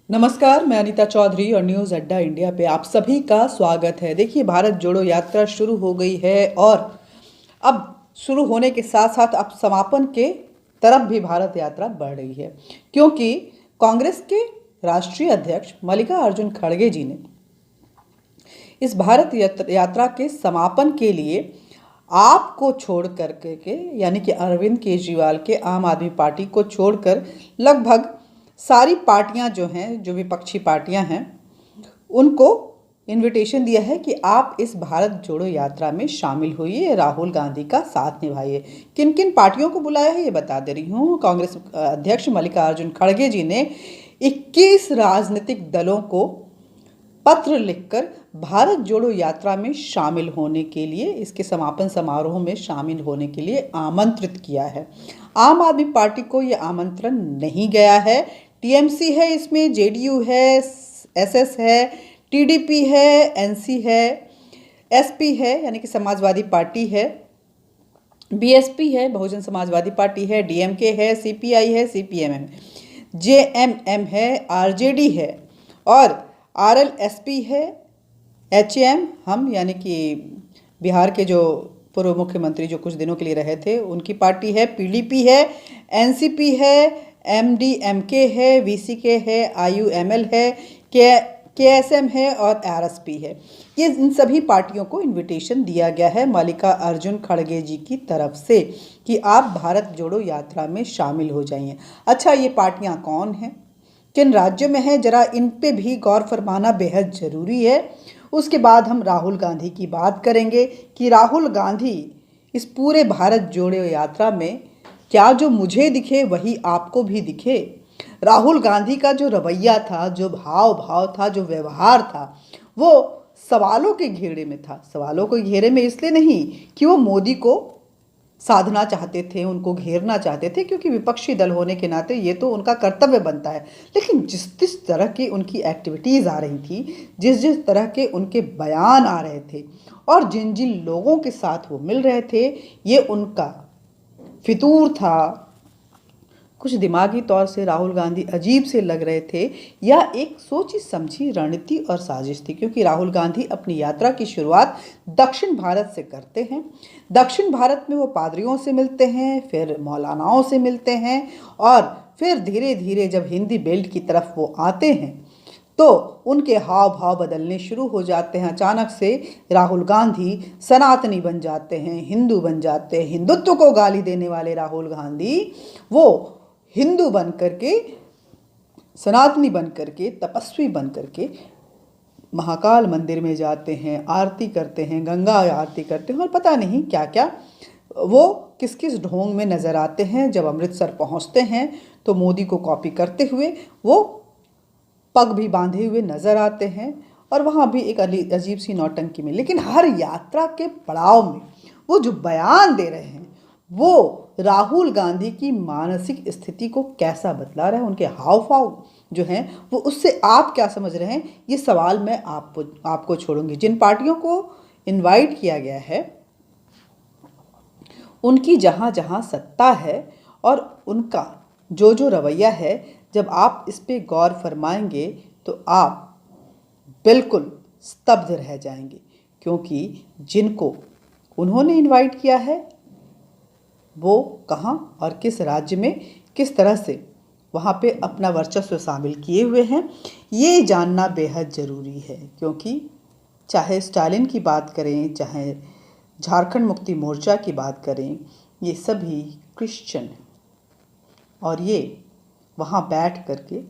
नमस्कार, मैं अनीता चौधरी और न्यूज़ अड्डा इंडिया पे आप सभी का स्वागत है। देखिए, भारत जोड़ो यात्रा शुरू हो गई है और अब शुरू होने के साथ साथ अब समापन के तरफ भी भारत यात्रा बढ़ रही है, क्योंकि कांग्रेस के राष्ट्रीय अध्यक्ष मल्लिकार्जुन खड़गे जी ने इस भारत यात्रा के समापन के लिए आपको छोड़ करके यानी कि अरविंद केजरीवाल के आम आदमी पार्टी को छोड़कर लगभग सारी पार्टियां जो हैं, जो विपक्षी पार्टियां हैं, उनको इनविटेशन दिया है कि आप इस भारत जोड़ो यात्रा में शामिल होइए, राहुल गांधी का साथ निभाइए। किन किन पार्टियों को बुलाया है ये बता दे रही हूँ। कांग्रेस अध्यक्ष मल्लिकार्जुन खड़गे जी ने 21 राजनीतिक दलों को पत्र लिखकर भारत जोड़ो यात्रा में शामिल होने के लिए, इसके समापन समारोह में शामिल होने के लिए आमंत्रित किया है। आम आदमी पार्टी को यह आमंत्रण नहीं गया है। टीएमसी है, इसमें जेडीयू है, एसएस है, टीडीपी है, एनसी है, एसपी है यानी कि समाजवादी पार्टी है, बीएसपी है, बहुजन समाजवादी पार्टी है, डीएमके है, सीपीआई है, सीपीएम है, जेएमएम है, आरजेडी है और आरएलएसपी है, एचएम हम यानी कि बिहार के जो पूर्व मुख्यमंत्री जो कुछ दिनों के लिए रहे थे उनकी पार्टी है, पीडीपी है, एनसीपी है, एमडीएमके है, वीसीके है, आईयूएमएल है, केएसएम है और आरएसपी है। ये इन सभी पार्टियों को इनविटेशन दिया गया है मल्लिकार्जुन खड़गे जी की तरफ से कि आप भारत जोड़ो यात्रा में शामिल हो जाइए। अच्छा, ये पार्टियां कौन हैं, किन राज्यों में है, जरा इन पे भी गौर फरमाना बेहद ज़रूरी है। उसके बाद हम राहुल गांधी की बात करेंगे कि राहुल गांधी इस पूरे भारत जोड़ो यात्रा में क्या जो मुझे दिखे वही आपको भी दिखे। राहुल गांधी का जो रवैया था, जो भाव भाव था, जो व्यवहार था, वो सवालों के घेरे में था। सवालों के घेरे में इसलिए नहीं कि वो मोदी को साधना चाहते थे, उनको घेरना चाहते थे, क्योंकि विपक्षी दल होने के नाते ये तो उनका कर्तव्य बनता है। लेकिन जिस जिस तरह की उनकी एक्टिविटीज़ आ रही थी, जिस जिस तरह के उनके बयान आ रहे थे और जिन जिन लोगों के साथ वो मिल रहे थे, ये उनका फितूर था। कुछ दिमागी तौर से राहुल गांधी अजीब से लग रहे थे या एक सोची समझी रणनीति और साजिश थी, क्योंकि राहुल गांधी अपनी यात्रा की शुरुआत दक्षिण भारत से करते हैं। दक्षिण भारत में वो पादरियों से मिलते हैं, फिर मौलानाओं से मिलते हैं और फिर धीरे धीरे जब हिंदी बेल्ट की तरफ वो आते हैं तो उनके हाव भाव बदलने शुरू हो जाते हैं। अचानक से राहुल गांधी सनातनी बन जाते हैं, हिंदू बन जाते हैं। हिंदुत्व को गाली देने वाले राहुल गांधी वो हिंदू बन करके, सनातनी बन करके, तपस्वी बन करके महाकाल मंदिर में जाते हैं, आरती करते हैं, गंगा आरती करते हैं और पता नहीं क्या क्या वो किस किस ढोंग में नज़र आते हैं। जब अमृतसर पहुंचते हैं तो मोदी को कॉपी करते हुए वो पग भी बांधे हुए नज़र आते हैं और वहाँ भी एक अजीब सी नौटंकी में। लेकिन हर यात्रा के पड़ाव में वो जो बयान दे रहे हैं वो राहुल गांधी की मानसिक स्थिति को कैसा बतला रहा है, उनके हाव भाव जो हैं वो उससे आप क्या समझ रहे हैं, ये सवाल मैं आपको छोड़ूंगी। जिन पार्टियों को इनवाइट किया गया है उनकी जहाँ जहाँ सत्ता है और उनका जो जो रवैया है, जब आप इस पे गौर फरमाएंगे तो आप बिल्कुल स्तब्ध रह जाएंगे, क्योंकि जिनको उन्होंने इनवाइट किया है वो कहाँ और किस राज्य में किस तरह से वहाँ पे अपना वर्चस्व शामिल किए हुए हैं, ये जानना बेहद ज़रूरी है। क्योंकि चाहे स्टालिन की बात करें, चाहे झारखंड मुक्ति मोर्चा की बात करें, ये सभी क्रिश्चियन हैं और ये वहाँ बैठ करके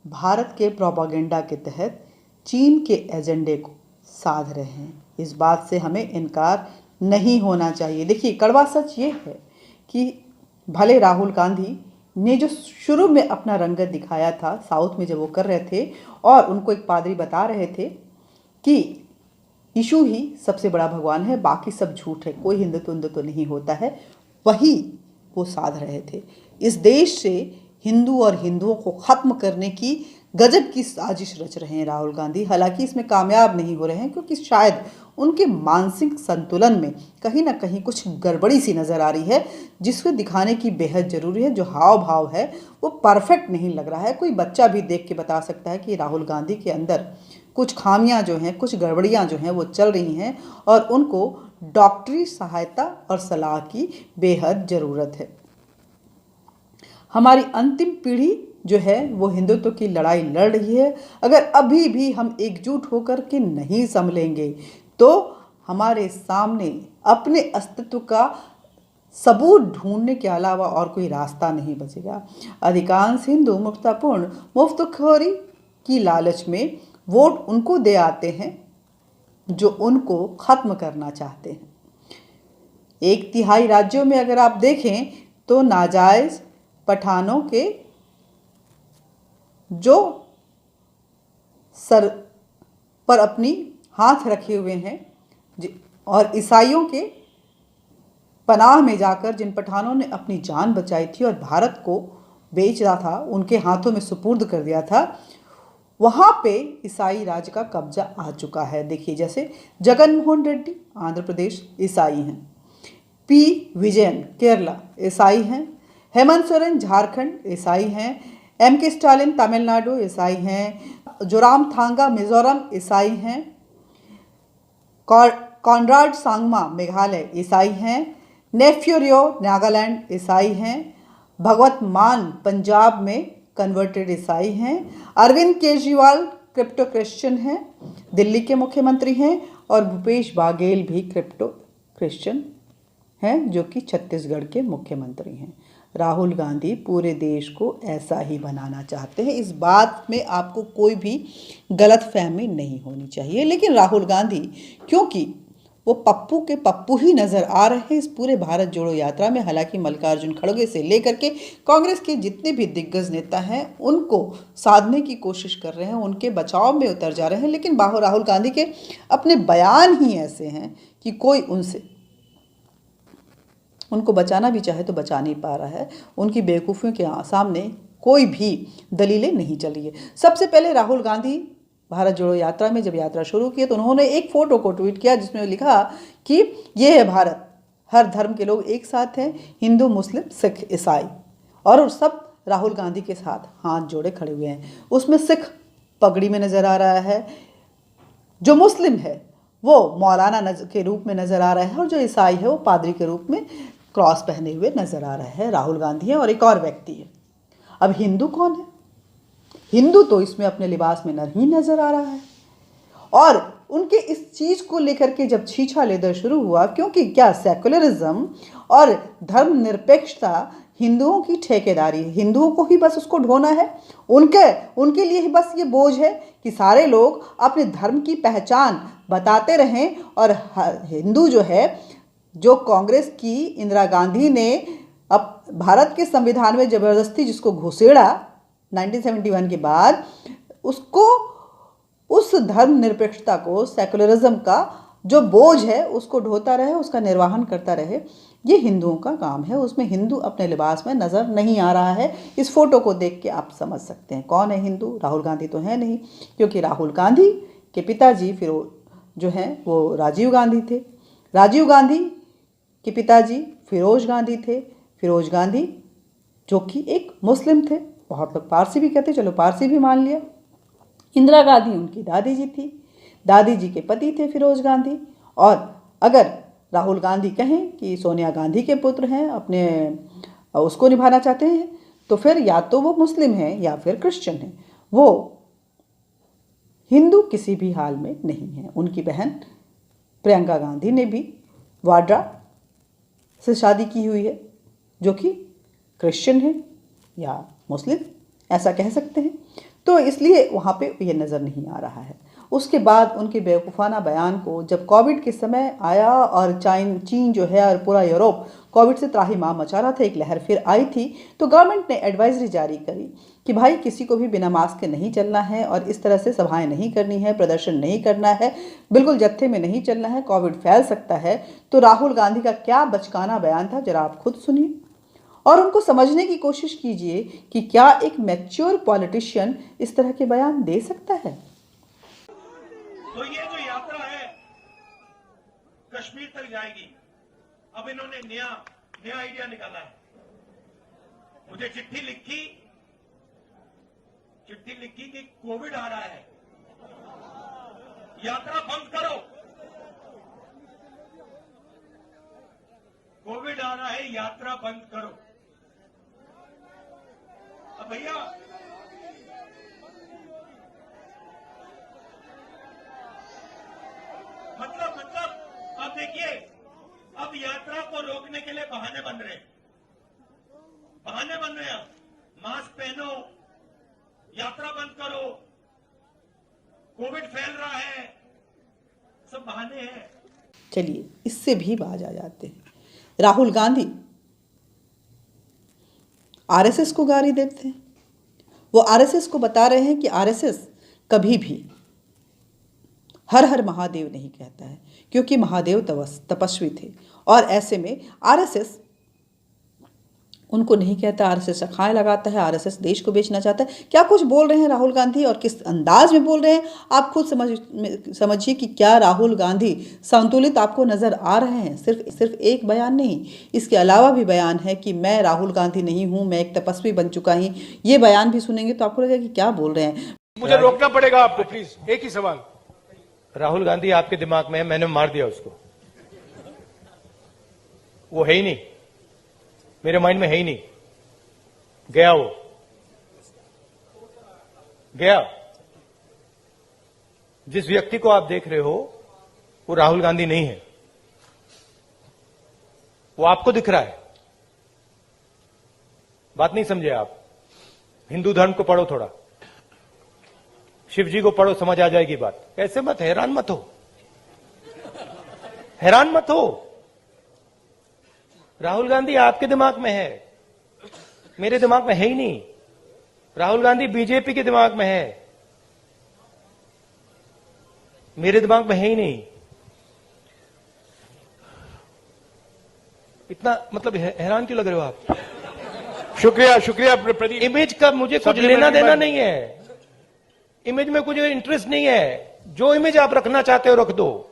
भारत के प्रोपागेंडा के तहत चीन के एजेंडे को साध रहे हैं। इस बात से हमें इनकार नहीं होना चाहिए। देखिए, कड़वा सच ये है कि भले राहुल गांधी ने जो शुरू में अपना रंगत दिखाया था साउथ में जब वो कर रहे थे और उनको एक पादरी बता रहे थे कि यीशु ही सबसे बड़ा भगवान है, बाकी सब झूठ है, कोई हिंदुत्व तो नहीं होता है, वही वो साध रहे थे। इस देश से हिंदू और हिंदुओं को ख़त्म करने की गजब की साजिश रच रहे हैं राहुल गांधी। हालांकि इसमें कामयाब नहीं हो रहे हैं क्योंकि शायद उनके मानसिक संतुलन में कहीं ना कहीं कुछ गड़बड़ी सी नज़र आ रही है, जिसको दिखाने की बेहद ज़रूरी है। जो हाव भाव है वो परफेक्ट नहीं लग रहा है। कोई बच्चा भी देख के बता सकता है कि राहुल गांधी के अंदर कुछ खामियां जो हैं, कुछ गड़बड़ियां जो हैं वो चल रही हैं और उनको डॉक्टरी सहायता और सलाह की बेहद ज़रूरत है। हमारी अंतिम पीढ़ी जो है वो हिंदुत्व की लड़ाई लड़ रही है। अगर अभी भी हम एकजुट होकर के नहीं संभलेंगे तो हमारे सामने अपने अस्तित्व का सबूत ढूंढने के अलावा और कोई रास्ता नहीं बचेगा। अधिकांश हिंदू मुफ्तापूर्ण मुफ्तखोरी की लालच में वोट उनको दे आते हैं जो उनको खत्म करना चाहते हैं। 1/3 राज्यों में अगर आप देखें तो नाजायज पठानों के जो सर पर अपनी हाथ रखे हुए हैं और ईसाइयों के पनाह में जाकर जिन पठानों ने अपनी जान बचाई थी और भारत को बेच रहा था, उनके हाथों में सुपुर्द कर दिया था, वहाँ पे ईसाई राज का कब्जा आ चुका है। देखिए, जैसे जगन मोहन रेड्डी आंध्र प्रदेश ईसाई हैं, पी विजयन केरला ईसाई हैं, हेमंत सोरेन झारखंड ईसाई हैं, M.K. स्टालिन तमिलनाडु ईसाई हैं, जोरामथांगा मिजोरम ईसाई हैं, कॉनराड सांगमा मेघालय ईसाई हैं, नेफ्यू रियो नागालैंड ईसाई हैं, भगवत मान पंजाब में कन्वर्टेड ईसाई हैं, अरविंद केजरीवाल क्रिप्टो क्रिश्चियन हैं, दिल्ली के मुख्यमंत्री हैं, और भूपेश बाघेल भी क्रिप्टो क्रिश्चियन हैं जो कि छत्तीसगढ़ के मुख्यमंत्री हैं। राहुल गांधी पूरे देश को ऐसा ही बनाना चाहते हैं। इस बात में आपको कोई भी गलतफहमी नहीं होनी चाहिए। लेकिन राहुल गांधी क्योंकि वो पप्पू के पप्पू ही नज़र आ रहे हैं इस पूरे भारत जोड़ो यात्रा में। हालांकि मल्लिकार्जुन खड़गे से लेकर के कांग्रेस के जितने भी दिग्गज नेता हैं उनको साधने की कोशिश कर रहे हैं, उनके बचाव में उतर जा रहे हैं। लेकिन राहुल गांधी के अपने बयान ही ऐसे हैं कि कोई उनको बचाना भी चाहे तो बचा नहीं पा रहा है। उनकी बेवकूफ़ियों के सामने कोई भी दलीलें नहीं चली है। सबसे पहले राहुल गांधी भारत जोड़ो यात्रा में जब यात्रा शुरू की तो उन्होंने एक फ़ोटो को ट्वीट किया जिसमें लिखा कि ये है भारत, हर धर्म के लोग एक साथ हैं, हिंदू मुस्लिम सिख ईसाई, और सब राहुल गांधी के साथ हाथ जोड़े खड़े हुए हैं। उसमें सिख पगड़ी में नज़र आ रहा है, जो मुस्लिम है वो मौलाना के रूप में नज़र आ रहा है, और जो ईसाई है वो पादरी के रूप में क्रॉस पहने हुए नज़र आ रहा है। राहुल गांधी है और एक और व्यक्ति है। अब हिंदू कौन है? हिंदू तो इसमें अपने लिबास में नहीं नज़र आ रहा है। और उनके इस चीज़ को लेकर के जब छीछा लेदर शुरू हुआ, क्योंकि क्या सेकुलरिज्म और धर्मनिरपेक्षता हिंदुओं की ठेकेदारी है, हिंदुओं को ही बस उसको ढोना है, उनके लिए ही बस ये बोझ है कि सारे लोग अपने धर्म की पहचान बताते रहें। और हिंदू जो है, जो कांग्रेस की इंदिरा गांधी ने अब भारत के संविधान में ज़बरदस्ती जिसको घुसेड़ा 1971 के बाद, उसको उस धर्मनिरपेक्षता को, सेकुलरिज्म का जो बोझ है उसको ढोता रहे, उसका निर्वहन करता रहे। ये हिंदुओं का काम है। उसमें हिंदू अपने लिबास में नज़र नहीं आ रहा है। इस फोटो को देख के आप समझ सकते हैं कौन है हिंदू। राहुल गांधी तो है नहीं, क्योंकि राहुल गांधी के पिताजी जो हैं वो राजीव गांधी थे। राजीव गांधी के पिताजी फिरोज गांधी थे। फिरोज गांधी जो कि एक मुस्लिम थे, बहुत लोग पारसी भी कहते, चलो पारसी भी मान लिया। इंदिरा गांधी उनकी दादी जी थी, दादी जी के पति थे फिरोज गांधी। और अगर राहुल गांधी कहें कि सोनिया गांधी के पुत्र हैं, अपने उसको निभाना चाहते हैं, तो फिर या तो वो मुस्लिम हैं या फिर क्रिश्चियन हैं। वो हिंदू किसी भी हाल में नहीं है। उनकी बहन प्रियंका गांधी ने भी वाड्रा से शादी की हुई है, जो कि क्रिश्चियन है या मुस्लिम, ऐसा कह सकते हैं। तो इसलिए वहाँ पे ये नज़र नहीं आ रहा है। उसके बाद उनके बेवकूफ़ाना बयान को जब कोविड के समय आया और चीन जो है और पूरा यूरोप कोविड से त्राहिमाम मचा रहा था, एक लहर फिर आई थी, तो गवर्नमेंट ने एडवाइजरी जारी करी कि भाई किसी को भी बिना मास्क के नहीं चलना है और इस तरह से सभाएं नहीं करनी है, प्रदर्शन नहीं करना है, बिल्कुल जत्थे में नहीं चलना है, कोविड फैल सकता है। तो राहुल गांधी का क्या बचकाना बयान था, जरा आप खुद सुनिए। और उनको समझने की कोशिश कीजिए कि क्या एक मैच्योर पॉलिटिशियन इस तरह के बयान दे सकता है। तो ये जो यात्रा है कश्मीर तक जाएगी। अब इन्होंने नया आइडिया निकाला है। मुझे चिट्ठी लिखी कि कोविड आ रहा है, यात्रा बंद करो। कोविड आ रहा है, यात्रा बंद करो। अब भैया मतलब अब देखिए, अब यात्रा को रोकने के लिए बहाने बन रहे हैं। अब मास्क पहनो, यात्रा बंद करो, कोविड फैल रहा है, सब बहाने हैं। चलिए इससे भी बाज आ जाते हैं। राहुल गांधी आरएसएस को गाली देते हैं। वो आरएसएस को बता रहे हैं कि आरएसएस कभी भी हर हर महादेव नहीं कहता है, क्योंकि महादेव तपस्वी थे और ऐसे में आरएसएस उनको नहीं कहता, आरएसएस अखाए लगाता है, आरएसएस देश को बेचना चाहता है। क्या कुछ बोल रहे हैं राहुल गांधी और किस अंदाज में बोल रहे हैं, आप खुद समझिए कि क्या राहुल गांधी संतुलित आपको नजर आ रहे हैं। सिर्फ एक बयान नहीं, इसके अलावा भी बयान है कि मैं राहुल गांधी नहीं हूं, मैं एक तपस्वी बन चुका हूं। ये बयान भी सुनेंगे तो आपको लगेगा कि क्या बोल रहे हैं। मुझे रोकना पड़ेगा आपको, प्लीज। एक ही सवाल। राहुल गांधी आपके दिमाग में है, मैंने मार दिया उसको। वो है ही नहीं, मेरे माइंड में है ही नहीं। गया, वो गया। जिस व्यक्ति को आप देख रहे हो वो राहुल गांधी नहीं है, वो आपको दिख रहा है। बात नहीं समझे आप। हिंदू धर्म को पढ़ो थोड़ा, शिव जी को पढ़ो, समझ आ जाएगी बात। ऐसे मत, हैरान मत हो, हैरान मत हो। राहुल गांधी आपके दिमाग में है, मेरे दिमाग में है ही नहीं। राहुल गांधी बीजेपी के दिमाग में है, मेरे दिमाग में है ही नहीं। इतना मतलब हैरान क्यों लग रहे हो आप? शुक्रिया प्रदीप। इमेज का मुझे कुछ लेना देना नहीं है, इमेज में कुछ इंटरेस्ट नहीं है। जो इमेज आप रखना चाहते हो रख दो,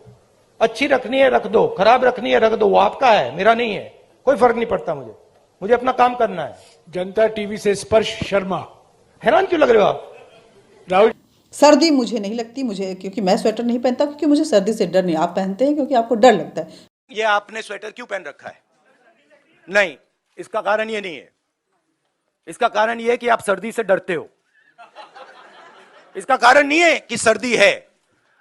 अच्छी रखनी है रख दो, खराब रखनी है रख दो, वो आपका है, मेरा नहीं है। कोई फर्क नहीं पड़ता मुझे अपना काम करना है। जनता टीवी से स्पर्श शर्मा। हैरान क्यों लग रहे हो आप? राहुल, सर्दी मुझे नहीं लगती, मुझे, क्योंकि मैं स्वेटर नहीं पहनता, क्योंकि मुझे सर्दी से डर नहीं। आप पहनते हैं क्योंकि आपको डर लगता है। ये आपने स्वेटर क्यों पहन रखा है? नहीं, इसका कारण ये नहीं है। इसका कारण ये है कि आप सर्दी से डरते हो। इसका कारण नहीं है कि सर्दी है,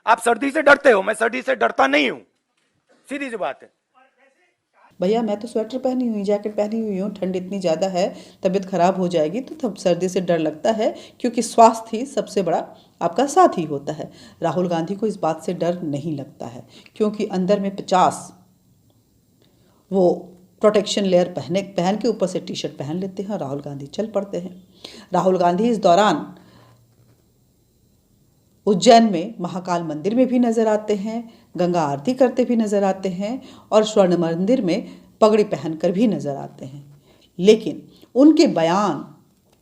आप सर्दी से डरते हो। मैं सर्दी से डरता नहीं हूं, सीधी सी बात है। भैया मैं तो स्वेटर पहनी हुई, जैकेट पहनी हुई हूँ, ठंड इतनी ज़्यादा है, तबीयत खराब हो जाएगी, तो तब सर्दी से डर लगता है, क्योंकि स्वास्थ्य ही सबसे बड़ा आपका साथी होता है। राहुल गांधी को इस बात से डर नहीं लगता है, क्योंकि अंदर में 50 वो प्रोटेक्शन लेयर पहन के ऊपर से टी शर्ट पहन लेते हैं और राहुल गांधी चल पड़ते हैं। राहुल गांधी इस दौरान उज्जैन में महाकाल मंदिर में भी नजर आते हैं, गंगा आरती करते भी नजर आते हैं और स्वर्ण मंदिर में पगड़ी पहनकर भी नजर आते हैं। लेकिन उनके बयान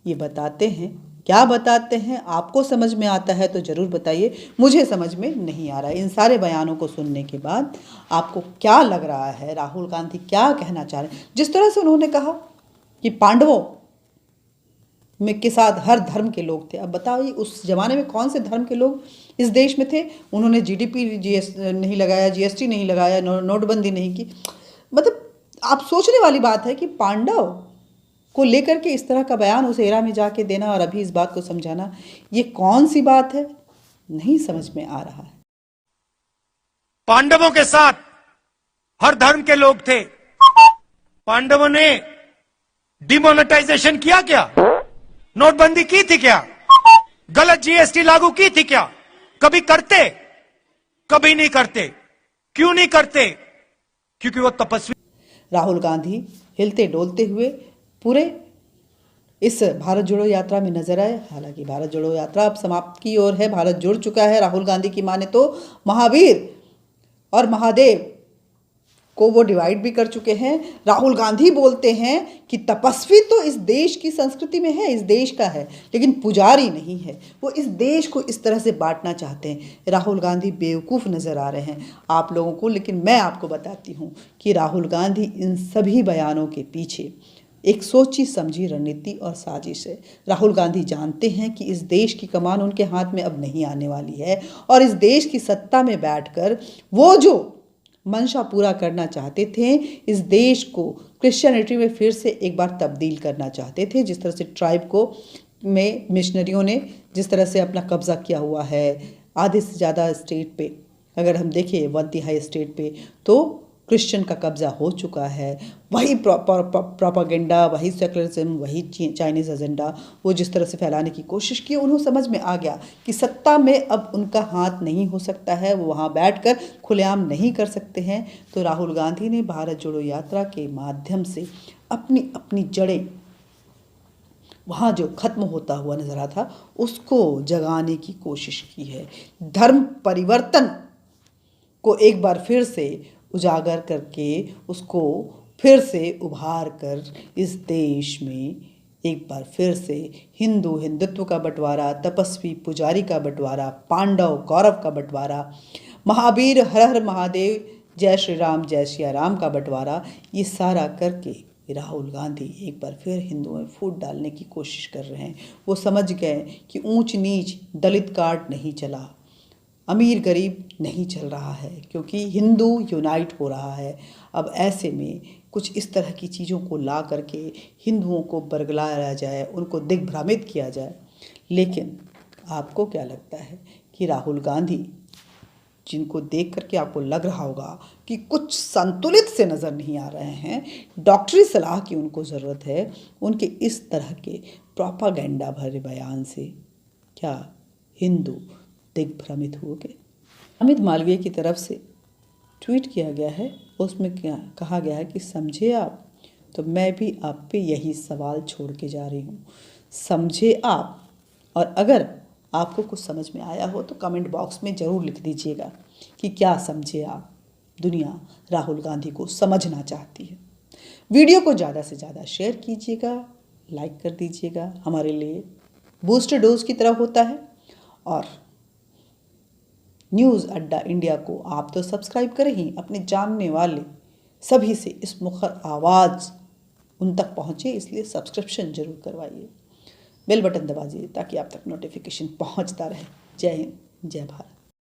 ये बताते हैं, क्या बताते हैं, आपको समझ में आता है तो जरूर बताइए, मुझे समझ में नहीं आ रहा है। इन सारे बयानों को सुनने के बाद आपको क्या लग रहा है, राहुल गांधी क्या कहना चाह रहे हैं? जिस तरह से उन्होंने कहा कि पांडवों में के साथ हर धर्म के लोग थे, अब बताइए उस जमाने में कौन से धर्म के लोग इस देश में थे? उन्होंने जीडीपी नहीं लगाया, जीएसटी नहीं लगाया, नोटबंदी नहीं की। मतलब आप सोचने वाली बात है कि पांडव को लेकर के इस तरह का बयान उस एरा में जाके देना और अभी इस बात को समझाना, ये कौन सी बात है? नहीं समझ में आ रहा है। पांडवों के साथ हर धर्म के लोग थे। पांडवों ने डिमोनेटाइजेशन किया क्या? नोटबंदी की थी क्या? गलत जीएसटी लागू की थी क्या? कभी करते? कभी नहीं करते। क्यों नहीं करते? क्योंकि वो तपस्वी। राहुल गांधी हिलते डोलते हुए पूरे इस भारत जोड़ो यात्रा में नजर आए। हालांकि भारत जोड़ो यात्रा अब समाप्त की ओर है, भारत जुड़ चुका है। राहुल गांधी की माने तो महावीर और महादेव को वो डिवाइड भी कर चुके हैं। राहुल गांधी बोलते हैं कि तपस्वी तो इस देश की संस्कृति में है, इस देश का है, लेकिन पुजारी नहीं है। वो इस देश को इस तरह से बांटना चाहते हैं। राहुल गांधी बेवकूफ़ नज़र आ रहे हैं आप लोगों को, लेकिन मैं आपको बताती हूँ कि राहुल गांधी इन सभी बयानों के पीछे एक सोची समझी रणनीति और साजिश है। राहुल गांधी जानते हैं कि इस देश की कमान उनके हाथ में अब नहीं आने वाली है, और इस देश की सत्ता में बैठकर वो जो मंशा पूरा करना चाहते थे, इस देश को क्रिश्चियनिटी में फिर से एक बार तब्दील करना चाहते थे। जिस तरह से ट्राइब को में मिशनरियों ने जिस तरह से अपना कब्जा किया हुआ है, आधे से ज़्यादा स्टेट पे, अगर हम देखें 1/3 स्टेट पे, तो क्रिश्चियन का कब्जा हो चुका है। वही प्रोपागेंडा, वही सेकुलरिज्म, वही चाइनीज़ एजेंडा वो जिस तरह से फैलाने की कोशिश की, उन्हें समझ में आ गया कि सत्ता में अब उनका हाथ नहीं हो सकता है, वो वहाँ बैठकर खुलेआम नहीं कर सकते हैं। तो राहुल गांधी ने भारत जोड़ो यात्रा के माध्यम से अपनी अपनी जड़ें वहाँ जो खत्म होता हुआ नजर आता था उसको जगाने की कोशिश की है। धर्म परिवर्तन को एक बार फिर से उजागर करके उसको फिर से उभार कर इस देश में एक बार फिर से हिंदू हिंदुत्व का बंटवारा, तपस्वी पुजारी का बंटवारा, पांडव कौरव का बंटवारा, महावीर हर हर महादेव, जय श्री राम जय सिया राम का बंटवारा, ये सारा करके राहुल गांधी एक बार फिर हिंदुओं में फूट डालने की कोशिश कर रहे हैं। वो समझ गए कि ऊंच नीच दलित कार्ड नहीं चला, अमीर गरीब नहीं चल रहा है, क्योंकि हिंदू यूनाइट हो रहा है। अब ऐसे में कुछ इस तरह की चीज़ों को ला करके हिंदुओं को बरगलाया जाए, उनको दिग्भ्रमित किया जाए। लेकिन आपको क्या लगता है कि राहुल गांधी, जिनको देख करके आपको लग रहा होगा कि कुछ संतुलित से नज़र नहीं आ रहे हैं, डॉक्टरी सलाह की उनको ज़रूरत है, उनके इस तरह के प्रोपागेंडा भरे बयान से क्या हिंदू दिग्भ्रमित हो गए? अमित मालवीय की तरफ से ट्वीट किया गया है, उसमें क्या कहा गया है कि समझे आप, तो मैं भी आप पे यही सवाल छोड़ के जा रही हूँ, समझे आप। और अगर आपको कुछ समझ में आया हो तो कमेंट बॉक्स में ज़रूर लिख दीजिएगा कि क्या समझे आप। दुनिया राहुल गांधी को समझना चाहती है। वीडियो को ज़्यादा से ज़्यादा शेयर कीजिएगा, लाइक कर दीजिएगा, हमारे लिए बूस्टर डोज की तरह होता है। और न्यूज़ अड्डा इंडिया को आप तो सब्सक्राइब करें ही, अपने जानने वाले सभी से इस मुखर आवाज़ उन तक पहुँचे, इसलिए सब्सक्रिप्शन जरूर करवाइए, बेल बटन दबाइए ताकि आप तक नोटिफिकेशन पहुँचता रहे। जय हिंद, जय भारत।